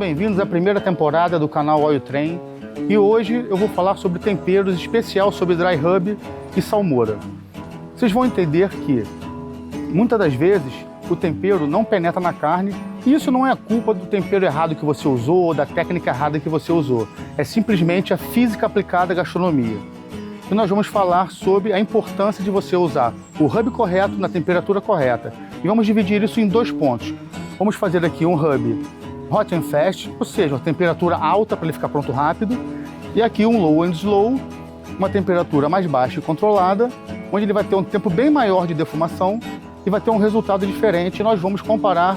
bem-vindos à primeira temporada do canal Oil Train e hoje eu vou falar sobre temperos, especial sobre dry rub e salmoura. Vocês vão entender que muitas das vezes o tempero não penetra na carne e isso não é a culpa do tempero errado que você usou ou da técnica errada que você usou, é simplesmente a física aplicada à gastronomia. E nós vamos falar sobre a importância de você usar o rub correto na temperatura correta e vamos dividir isso em dois pontos. Vamos fazer aqui um rub hot and fast, ou seja, uma temperatura alta para ele ficar pronto rápido, e aqui um low and slow, uma temperatura mais baixa e controlada, onde ele vai ter um tempo bem maior de defumação e vai ter um resultado diferente. Nós vamos comparar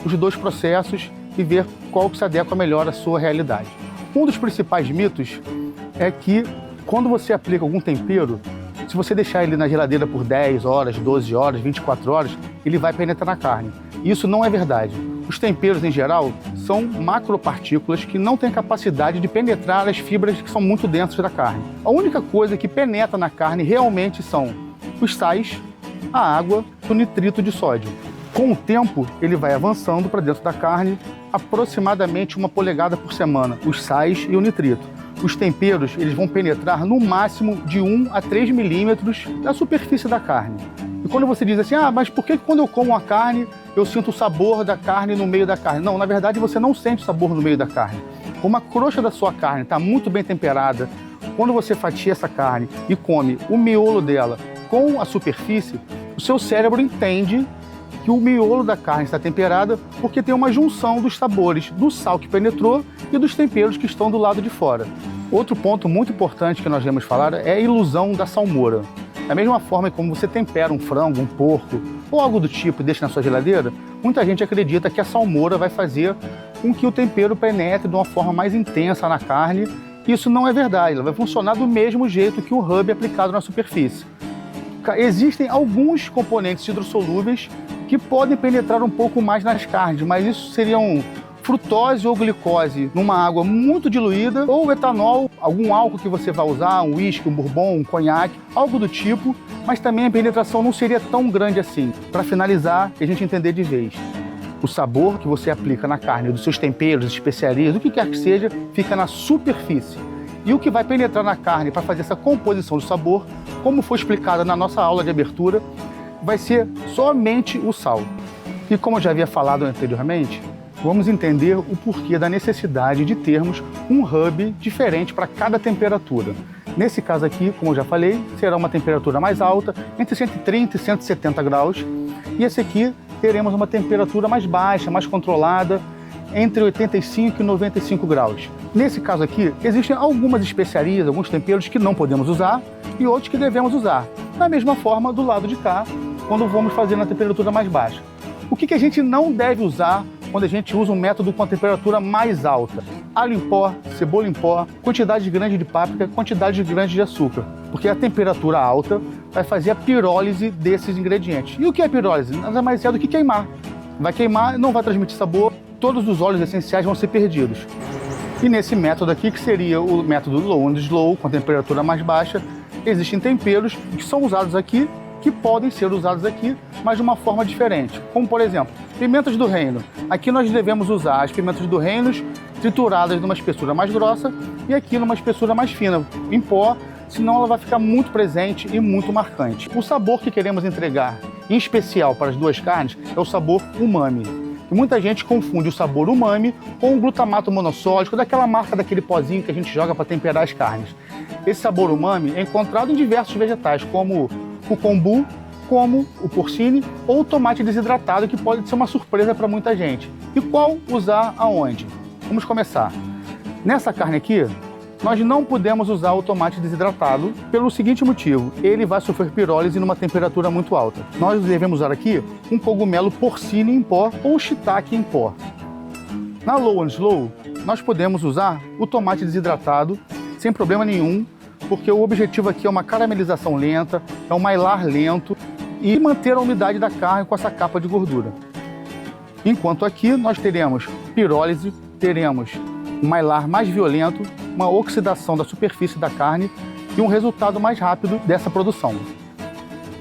os dois processos e ver qual que se adequa melhor à sua realidade. Um dos principais mitos é que quando você aplica algum tempero, se você deixar ele na geladeira por 10 horas, 12 horas, 24 horas, ele vai penetrar na carne. Isso não é verdade. Os temperos, em geral, são macropartículas que não têm capacidade de penetrar as fibras que são muito densas da carne. A única coisa que penetra na carne realmente são os sais, a água e o nitrito de sódio. Com o tempo, ele vai avançando para dentro da carne, aproximadamente 1 polegada por semana, os sais e o nitrito. Os temperos eles vão penetrar no máximo de 1 a 3 milímetros da superfície da carne. E quando você diz assim, mas por que quando eu como a carne eu sinto o sabor da carne no meio da carne? Não, na verdade você não sente o sabor no meio da carne. Como a crosta da sua carne está muito bem temperada, quando você fatia essa carne e come o miolo dela com a superfície, o seu cérebro entende que o miolo da carne está temperada porque tem uma junção dos sabores do sal que penetrou e dos temperos que estão do lado de fora. Outro ponto muito importante que nós vamos falar é a ilusão da salmoura. Da mesma forma como você tempera um frango, um porco ou algo do tipo e deixa na sua geladeira, muita gente acredita que a salmoura vai fazer com que o tempero penetre de uma forma mais intensa na carne. Isso não é verdade, ela vai funcionar do mesmo jeito que o rub aplicado na superfície. Existem alguns componentes hidrossolúveis que podem penetrar um pouco mais nas carnes, mas isso seriam frutose ou glicose numa água muito diluída, ou etanol, algum álcool que você vai usar, um uísque, um bourbon, um conhaque, algo do tipo, mas também a penetração não seria tão grande assim. Para finalizar, a gente entender de vez, o sabor que você aplica na carne, dos seus temperos, especiarias, o que quer que seja, fica na superfície. E o que vai penetrar na carne para fazer essa composição do sabor, como foi explicado na nossa aula de abertura, vai ser somente o sal. E como eu já havia falado anteriormente, vamos entender o porquê da necessidade de termos um rub diferente para cada temperatura. Nesse caso aqui, como eu já falei, será uma temperatura mais alta, entre 130 e 170 graus. E esse aqui teremos uma temperatura mais baixa, mais controlada, entre 85 e 95 graus. Nesse caso aqui, existem algumas especiarias, alguns temperos que não podemos usar e outros que devemos usar. Da mesma forma, do lado de cá, quando vamos fazer na temperatura mais baixa. O que a gente não deve usar quando a gente usa um método com a temperatura mais alta? Alho em pó, cebola em pó, quantidade grande de páprica, quantidade grande de açúcar. Porque a temperatura alta vai fazer a pirólise desses ingredientes. E o que é pirólise? Nada mais é do que queimar. Vai queimar, não vai transmitir sabor, todos os óleos essenciais vão ser perdidos. E nesse método aqui, que seria o método low and slow, com a temperatura mais baixa, existem temperos que são usados aqui, que podem ser usados aqui, mas de uma forma diferente. Como, por exemplo, pimentas do reino. Aqui nós devemos usar as pimentas do reino trituradas numa espessura mais grossa e aqui numa espessura mais fina, em pó, senão ela vai ficar muito presente e muito marcante. O sabor que queremos entregar, em especial para as duas carnes, é o sabor umami. E muita gente confunde o sabor umami com o glutamato monossódico, daquela marca daquele pozinho que a gente joga para temperar as carnes. Esse sabor umami é encontrado em diversos vegetais, como o kombu, como o porcini ou o tomate desidratado, que pode ser uma surpresa para muita gente. E qual usar aonde? Vamos começar. Nessa carne aqui, nós não podemos usar o tomate desidratado pelo seguinte motivo: ele vai sofrer pirólise numa temperatura muito alta. Nós devemos usar aqui um cogumelo porcini em pó ou shiitake em pó. Na low and slow, nós podemos usar o tomate desidratado sem problema nenhum, porque o objetivo aqui é uma caramelização lenta, é um mylar lento e manter a umidade da carne com essa capa de gordura. Enquanto aqui nós teremos pirólise, teremos um mylar mais violento, uma oxidação da superfície da carne e um resultado mais rápido dessa produção.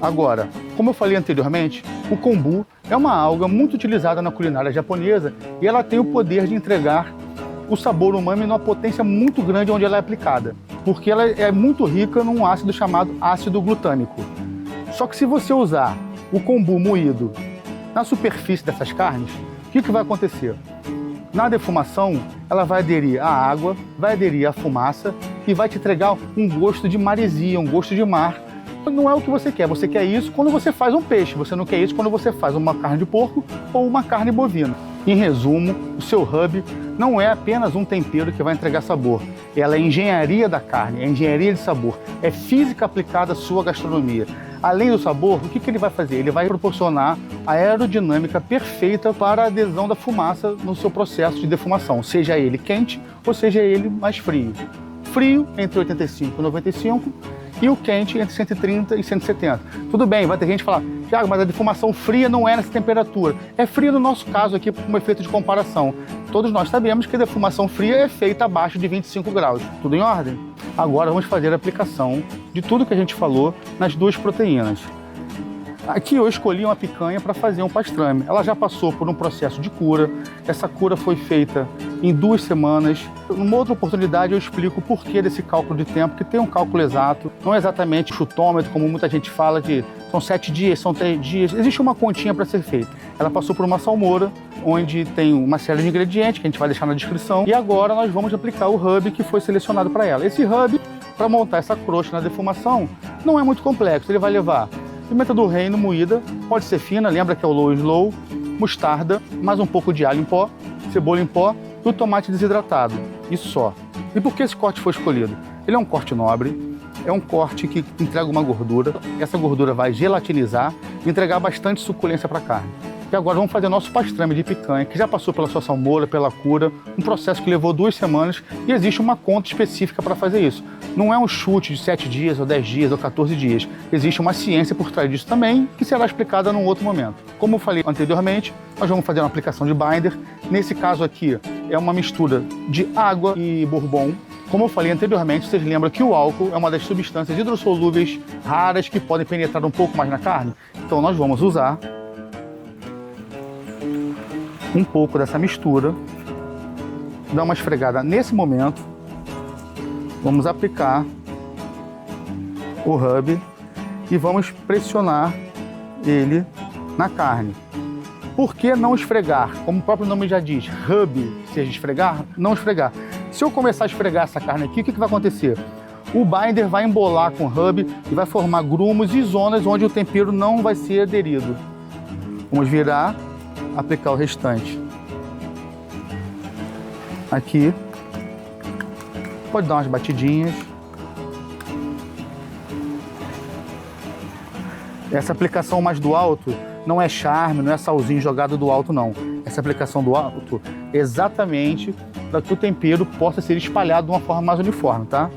Agora, como eu falei anteriormente, o kombu é uma alga muito utilizada na culinária japonesa e ela tem o poder de entregar o sabor umami numa potência muito grande onde ela é aplicada, porque ela é muito rica num ácido chamado ácido glutâmico. Só que se você usar o kombu moído na superfície dessas carnes, o que vai acontecer? Na defumação, ela vai aderir à água, vai aderir à fumaça e vai te entregar um gosto de maresia, um gosto de mar. Não é o que você quer isso quando você faz um peixe, você não quer isso quando você faz uma carne de porco ou uma carne bovina. Em resumo, o seu rub não é apenas um tempero que vai entregar sabor, ela é engenharia da carne, é engenharia de sabor, é física aplicada à sua gastronomia. Além do sabor, o que ele vai fazer? Ele vai proporcionar a aerodinâmica perfeita para a adesão da fumaça no seu processo de defumação, seja ele quente ou seja ele mais frio. Frio entre 85 e 95 e o quente entre 130 e 170. Tudo bem, vai ter gente que falar, Thiago, mas a defumação fria não é nessa temperatura. É fria no nosso caso aqui, como efeito de comparação. Todos nós sabemos que a defumação fria é feita abaixo de 25 graus. Tudo em ordem? Agora vamos fazer a aplicação de tudo que a gente falou nas duas proteínas. Aqui eu escolhi uma picanha para fazer um pastrame. Ela já passou por um processo de cura. Essa cura foi feita em 2 semanas. Numa outra oportunidade eu explico o porquê desse cálculo de tempo, que tem um cálculo exato. Não é exatamente chutômetro, como muita gente fala, de são 7 dias, são 3 dias. Existe uma continha para ser feita. Ela passou por uma salmoura, onde tem uma série de ingredientes que a gente vai deixar na descrição. E agora nós vamos aplicar o rub que foi selecionado para ela. Esse rub, para montar essa crosta na defumação, não é muito complexo. Ele vai levar pimenta do reino moída, pode ser fina, lembra que é o low slow, mostarda, mais um pouco de alho em pó, cebola em pó e o tomate desidratado. Isso só. E por que esse corte foi escolhido? Ele é um corte nobre, é um corte que entrega uma gordura, essa gordura vai gelatinizar e entregar bastante suculência para a carne. E agora vamos fazer nosso pastrame de picanha, que já passou pela sua salmoura, pela cura, um processo que levou 2 semanas e existe uma conta específica para fazer isso. Não é um chute de 7 dias, ou 10 dias, ou 14 dias. Existe uma ciência por trás disso também, que será explicada num outro momento. Como eu falei anteriormente, nós vamos fazer uma aplicação de binder. Nesse caso aqui, é uma mistura de água e bourbon. Como eu falei anteriormente, vocês lembram que o álcool é uma das substâncias hidrossolúveis raras que podem penetrar um pouco mais na carne? Então nós vamos usar um pouco dessa mistura, dar uma esfregada nesse momento, vamos aplicar o rub e vamos pressionar ele na carne. Por que não esfregar? Como o próprio nome já diz, rub, seja esfregar, não esfregar. Se eu começar a esfregar essa carne aqui, o que vai acontecer? O binder vai embolar com o rub e vai formar grumos e zonas onde o tempero não vai ser aderido. Vamos virar, aplicar o restante aqui, pode dar umas batidinhas. Essa aplicação mais do alto não é charme, não é salzinho jogado do alto não. Essa aplicação do alto é exatamente para que o tempero possa ser espalhado de uma forma mais uniforme, tá?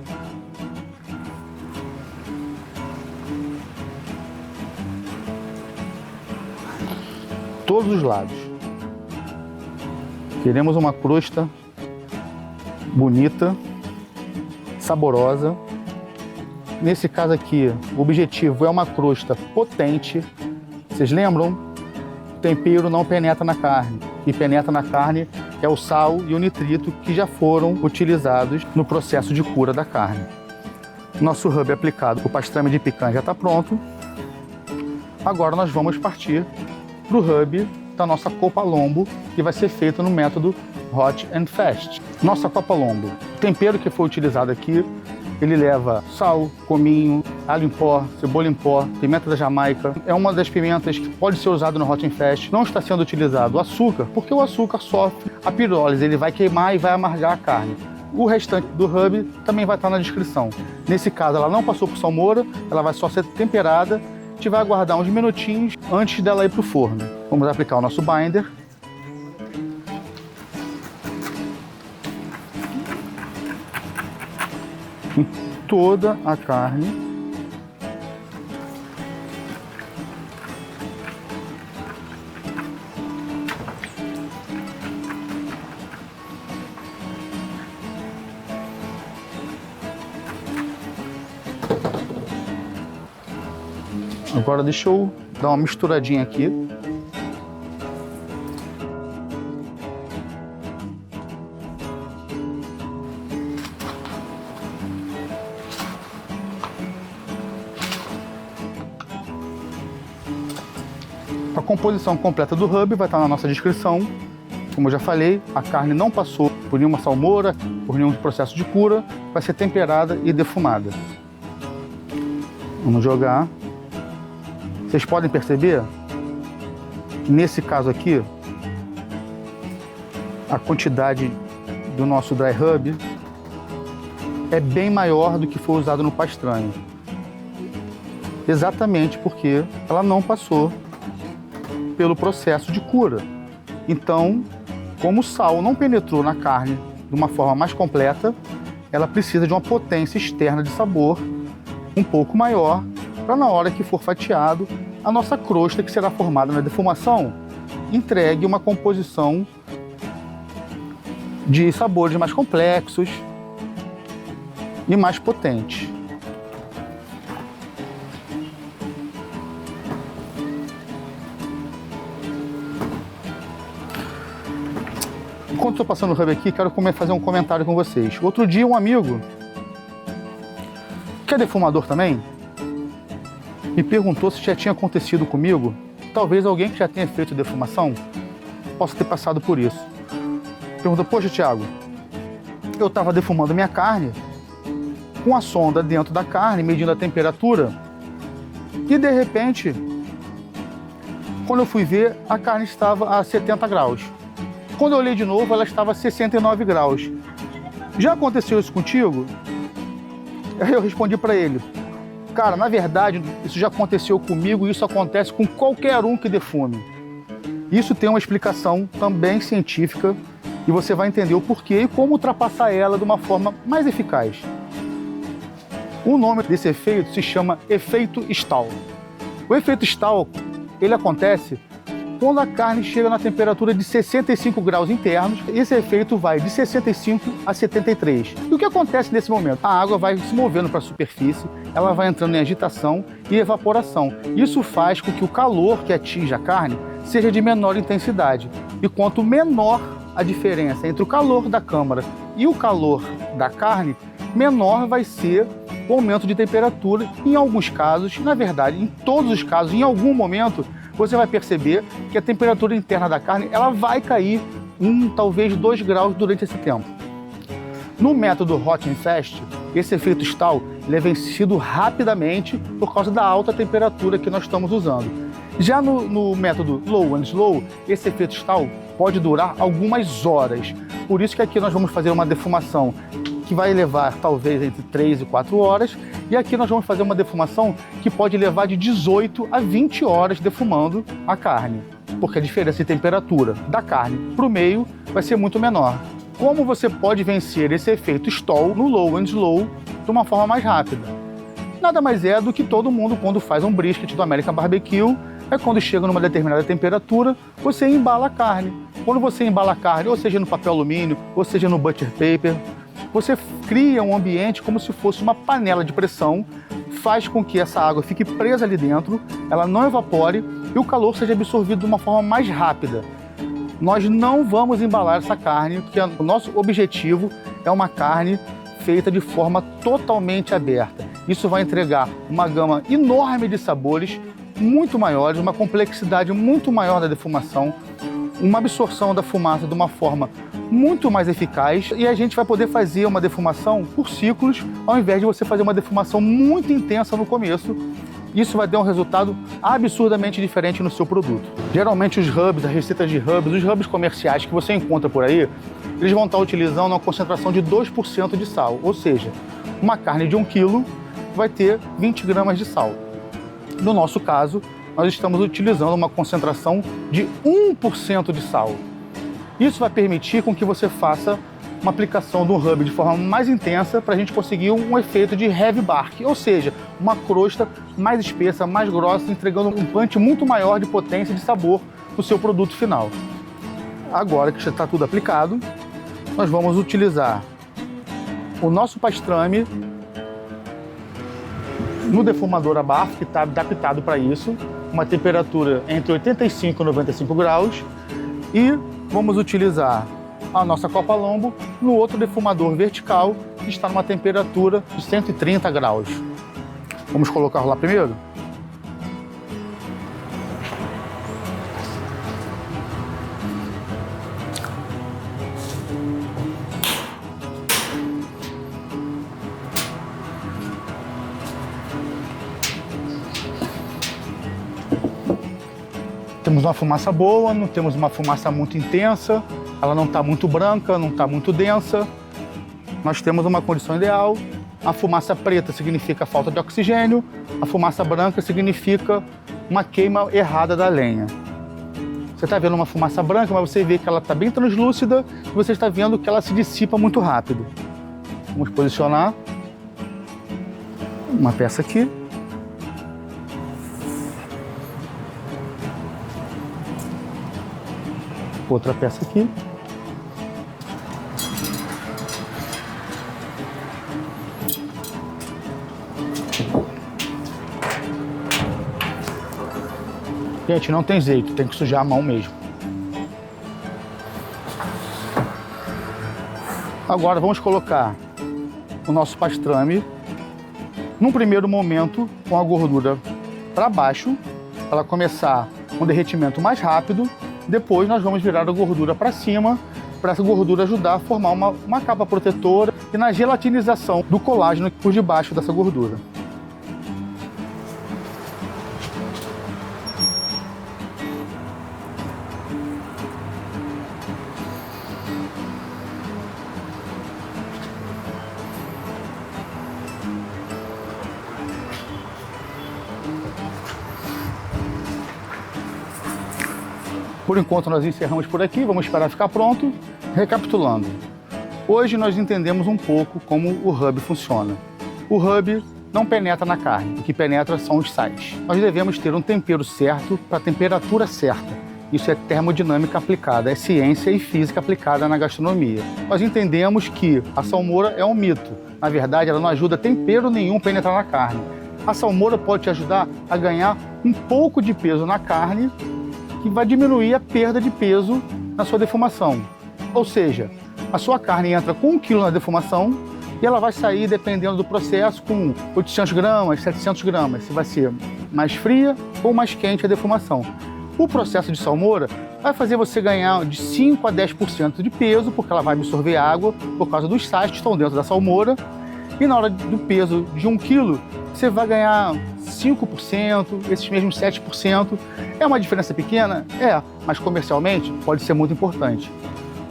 Todos os lados. Queremos uma crosta bonita, saborosa. Nesse caso aqui, o objetivo é uma crosta potente. Vocês lembram? O tempero não penetra na carne. O que penetra na carne é o sal e o nitrito que já foram utilizados no processo de cura da carne. Nosso rub aplicado, o pastrame de picanha já está pronto. Agora nós vamos partir para o rub da nossa copa lombo, que vai ser feito no método Hot and Fast. Nossa copa lombo, o tempero que foi utilizado aqui, ele leva sal, cominho, alho em pó, cebola em pó, pimenta da Jamaica. É uma das pimentas que pode ser usada no Hot and Fast. Não está sendo utilizado o açúcar, porque o açúcar sofre a pirólise, ele vai queimar e vai amargar a carne. O restante do rub também vai estar na descrição. Nesse caso, ela não passou por salmoura, ela vai só ser temperada. A gente vai aguardar uns minutinhos antes dela ir para o forno. Vamos aplicar o nosso binder. Em toda a carne. Agora deixa eu dar uma misturadinha aqui. A composição completa do rub vai estar na nossa descrição. Como eu já falei, a carne não passou por nenhuma salmoura, por nenhum processo de cura, vai ser temperada e defumada. Vamos jogar. Vocês podem perceber, nesse caso aqui, a quantidade do nosso dry rub é bem maior do que foi usado no pastranho. Exatamente porque ela não passou pelo processo de cura. Então, como o sal não penetrou na carne de uma forma mais completa, ela precisa de uma potência externa de sabor um pouco maior para, na hora que for fatiado, a nossa crosta que será formada na defumação entregue uma composição de sabores mais complexos e mais potentes. Enquanto estou passando o rub aqui, quero fazer um comentário com vocês. Outro dia, um amigo, que é defumador também, me perguntou se já tinha acontecido comigo. Talvez alguém que já tenha feito defumação possa ter passado por isso. Perguntou: poxa, Thiago, eu estava defumando minha carne com a sonda dentro da carne, medindo a temperatura, e de repente, quando eu fui ver, a carne estava a 70 graus. Quando eu olhei de novo, ela estava a 69 graus. Já aconteceu isso contigo? Aí eu respondi para ele: cara, na verdade, isso já aconteceu comigo e isso acontece com qualquer um que defume. Isso tem uma explicação também científica e você vai entender o porquê e como ultrapassar ela de uma forma mais eficaz. O nome desse efeito se chama efeito Stall. O efeito Stall, ele acontece quando a carne chega na temperatura de 65 graus internos. Esse efeito vai de 65 a 73. E o que acontece nesse momento? A água vai se movendo para a superfície, ela vai entrando em agitação e evaporação. Isso faz com que o calor que atinge a carne seja de menor intensidade. E quanto menor a diferença entre o calor da câmara e o calor da carne, menor vai ser o aumento de temperatura. Em alguns casos, na verdade, em todos os casos, em algum momento, você vai perceber que a temperatura interna da carne ela vai cair 1, talvez 2 graus durante esse tempo. No método Hot and Fast, esse efeito Stall ele é vencido rapidamente por causa da alta temperatura que nós estamos usando. Já no método Low and Slow, esse efeito Stall pode durar algumas horas. Por isso que aqui nós vamos fazer uma defumação que vai levar talvez entre 3 e 4 horas, e aqui nós vamos fazer uma defumação que pode levar de 18 a 20 horas defumando a carne, porque a diferença de temperatura da carne para o meio vai ser muito menor. Como você pode vencer esse efeito Stall no Low and Slow de uma forma mais rápida? Nada mais é do que todo mundo quando faz um brisket do American Barbecue, é quando chega numa determinada temperatura, você embala a carne. Quando você embala a carne, ou seja no papel alumínio, ou seja no butter paper, você cria um ambiente como se fosse uma panela de pressão, faz com que essa água fique presa ali dentro, ela não evapore e o calor seja absorvido de uma forma mais rápida. Nós não vamos embalar essa carne, porque o nosso objetivo é uma carne feita de forma totalmente aberta. Isso vai entregar uma gama enorme de sabores, muito maiores, uma complexidade muito maior da defumação, uma absorção da fumaça de uma forma muito mais eficaz, e a gente vai poder fazer uma defumação por ciclos, ao invés de você fazer uma defumação muito intensa no começo. Isso vai dar um resultado absurdamente diferente no seu produto. Geralmente os rubs, as receitas de rubs, os rubs comerciais que você encontra por aí, eles vão estar utilizando uma concentração de 2% de sal, ou seja, uma carne de 1 kg vai ter 20 gramas de sal. No nosso caso, nós estamos utilizando uma concentração de 1% de sal. Isso vai permitir com que você faça uma aplicação do rub de forma mais intensa para a gente conseguir um efeito de heavy bark, ou seja, uma crosta mais espessa, mais grossa, entregando um punch muito maior de potência e de sabor no seu produto final. Agora que já está tudo aplicado, nós vamos utilizar o nosso pastrame no defumador a bafo, que está adaptado para isso, uma temperatura entre 85 e 95 graus, e vamos utilizar a nossa Copa Lombo no outro defumador vertical, que está numa temperatura de 130 graus. Vamos colocar lá primeiro? Temos uma fumaça boa, não temos uma fumaça muito intensa, ela não está muito branca, não está muito densa. Nós temos uma condição ideal. A fumaça preta significa falta de oxigênio, a fumaça branca significa uma queima errada da lenha. Você está vendo uma fumaça branca, mas você vê que ela está bem translúcida e você está vendo que ela se dissipa muito rápido. Vamos posicionar uma peça aqui. Outra peça aqui. Gente, não tem jeito, tem que sujar a mão mesmo. Agora vamos colocar o nosso pastrame, num primeiro momento, com a gordura para baixo, para ela começar um derretimento mais rápido. Depois nós vamos virar a gordura para cima, para essa gordura ajudar a formar uma capa protetora e na gelatinização do colágeno por debaixo dessa gordura. Por enquanto nós encerramos por aqui, vamos esperar ficar pronto. Recapitulando, hoje nós entendemos um pouco como o hub funciona. O hub não penetra na carne, o que penetra são os sais. Nós devemos ter um tempero certo para a temperatura certa. Isso é termodinâmica aplicada, é ciência e física aplicada na gastronomia. Nós entendemos que a salmoura é um mito. Na verdade, ela não ajuda tempero nenhum a penetrar na carne. A salmoura pode te ajudar a ganhar um pouco de peso na carne, que vai diminuir a perda de peso na sua defumação. Ou seja, a sua carne entra com 1 kg na defumação e ela vai sair, dependendo do processo, com 800 gramas, 700 gramas. Se vai ser mais fria ou mais quente a defumação. O processo de salmoura vai fazer você ganhar de 5 a 10% de peso, porque ela vai absorver água por causa dos sais que estão dentro da salmoura. E na hora do peso de 1 kg, você vai ganhar 5%, esses mesmos 7%. É uma diferença pequena? É, mas comercialmente pode ser muito importante.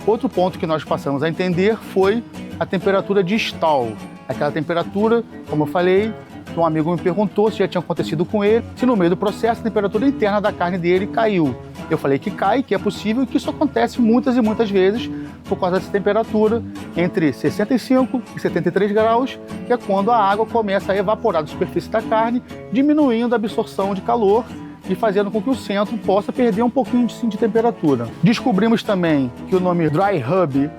Outro ponto que nós passamos a entender foi a temperatura de stall. Aquela temperatura, como eu falei, que um amigo me perguntou se já tinha acontecido com ele, se no meio do processo a temperatura interna da carne dele caiu. Eu falei que cai, que é possível e que isso acontece muitas e muitas vezes por causa dessa temperatura entre 65 e 73 graus, que é quando a água começa a evaporar da superfície da carne, diminuindo a absorção de calor e fazendo com que o centro possa perder um pouquinho de temperatura. Descobrimos também que o nome Dry Rub,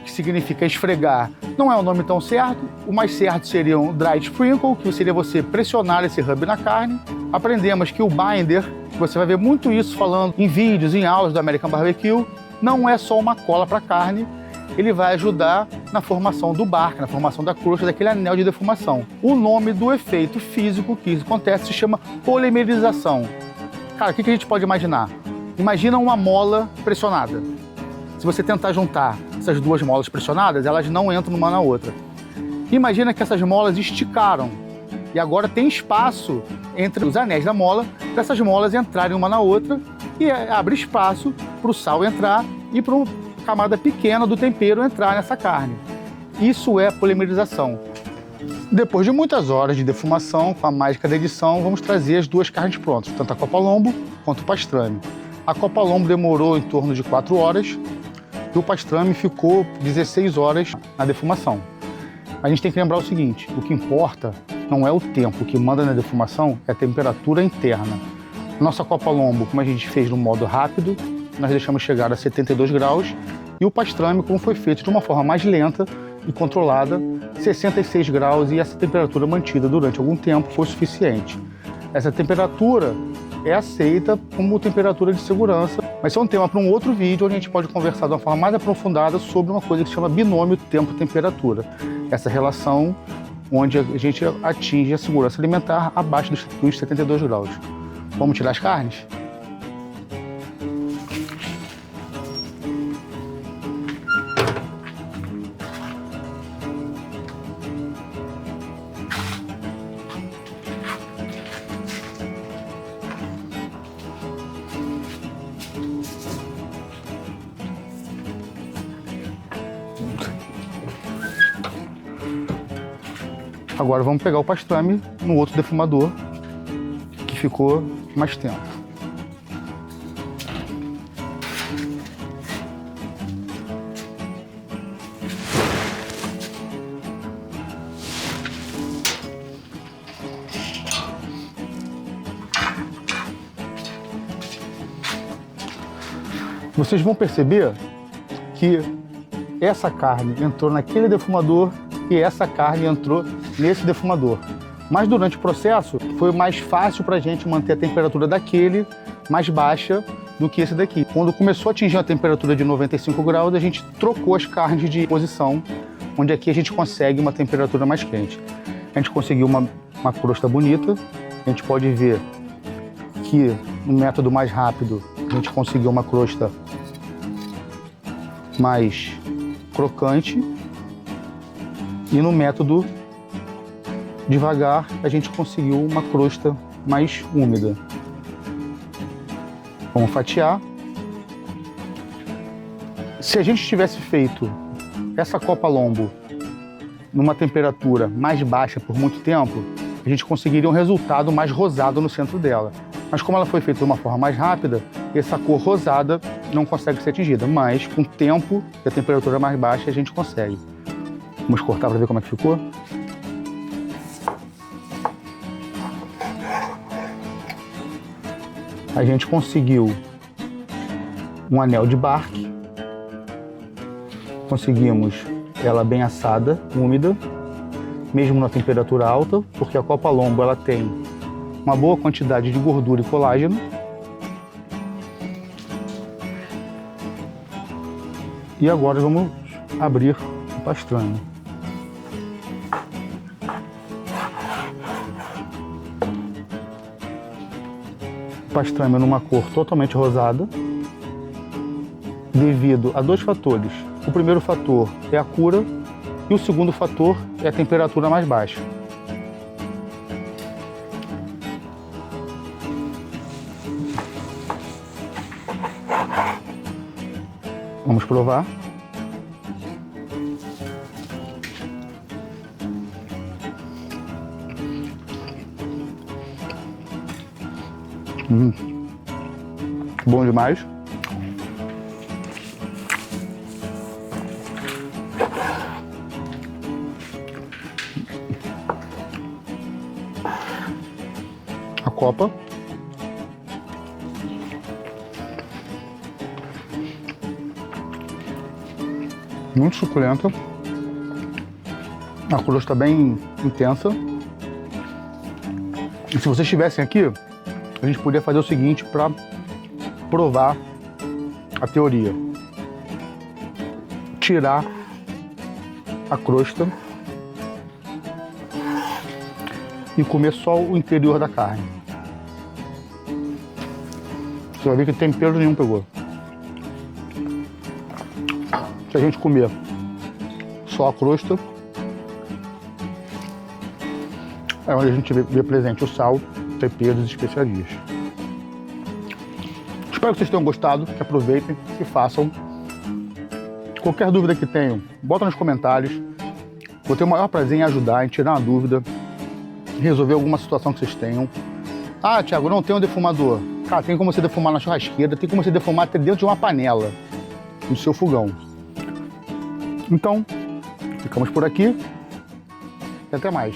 que significa esfregar, não é um nome tão certo. O mais certo seria um Dry Sprinkle, que seria você pressionar esse rub na carne. Aprendemos que o binder, você vai ver muito isso falando em vídeos, em aulas do American Barbecue, não é só uma cola para carne, ele vai ajudar na formação do bark, na formação da crosta, daquele anel de defumação. O nome do efeito físico que isso acontece se chama polimerização. Cara, o que a gente pode imaginar? Imagina uma mola pressionada. Se você tentar juntar essas duas molas pressionadas, elas não entram uma na outra. Imagina que essas molas esticaram e agora tem espaço entre os anéis da mola para essas molas entrarem uma na outra e abre espaço para o sal entrar e para uma camada pequena do tempero entrar nessa carne. Isso é polimerização. Depois de muitas horas de defumação, com a mágica da edição, vamos trazer as duas carnes prontas, tanto a Copa Lombo quanto o pastrame. A Copa Lombo demorou em torno de 4 horas e o pastrame ficou 16 horas na defumação. A gente tem que lembrar o seguinte, o que importa não é o tempo, o que manda na defumação é a temperatura interna. Nossa Copa Lombo, como a gente fez no modo rápido, nós deixamos chegar a 72 graus e o pastrame, como foi feito de uma forma mais lenta e controlada, 66 graus, e essa temperatura mantida durante algum tempo foi suficiente. Essa temperatura é aceita como temperatura de segurança, mas isso é um tema para um outro vídeo onde a gente pode conversar de uma forma mais aprofundada sobre uma coisa que se chama binômio tempo-temperatura. Essa relação onde a gente atinge a segurança alimentar abaixo dos 72 graus. Vamos tirar as carnes? Agora vamos pegar o pastrame no outro defumador, que ficou mais tempo. Vocês vão perceber que essa carne entrou naquele defumador e essa carne entrou nesse defumador. Mas durante o processo foi mais fácil para a gente manter a temperatura daquele mais baixa do que esse daqui. Quando começou a atingir a temperatura de 95 graus, a gente trocou as carnes de posição, onde aqui a gente consegue uma temperatura mais quente. A gente conseguiu uma crosta bonita. A gente pode ver que no método mais rápido a gente conseguiu uma crosta mais crocante e no método devagar a gente conseguiu uma crosta mais úmida. Vamos fatiar. Se a gente tivesse feito essa copa lombo numa temperatura mais baixa por muito tempo, a gente conseguiria um resultado mais rosado no centro dela. Mas como ela foi feita de uma forma mais rápida, essa cor rosada não consegue ser atingida. Mas com o tempo e a temperatura mais baixa, a gente consegue. Vamos cortar para ver como é que ficou. A gente conseguiu um anel de barque. Conseguimos ela bem assada, úmida, mesmo na temperatura alta, porque a copa lombo ela tem uma boa quantidade de gordura e colágeno. E agora vamos abrir o pastrame. O pastrame numa cor totalmente rosada, devido a dois fatores. O primeiro fator é a cura e o segundo fator é a temperatura mais baixa. Vamos provar. Bom demais. A copa. Muito suculenta. A crosta bem intensa. E se vocês estivessem aqui, a gente poderia fazer o seguinte para provar a teoria. Tirar a crosta e comer só o interior da carne. Você vai ver que tempero nenhum pegou. Se a gente comer só a crosta, é onde a gente vê presente o sal, temperos e especiarias. Espero que vocês tenham gostado, que aproveitem, que façam. Qualquer dúvida que tenham, bota nos comentários. Vou ter o maior prazer em ajudar, em tirar uma dúvida, resolver alguma situação que vocês tenham. Ah, Thiago, não tem um defumador. Cara, tem como você defumar na churrasqueira, tem como você defumar até dentro de uma panela, no seu fogão. Então, ficamos por aqui e até mais.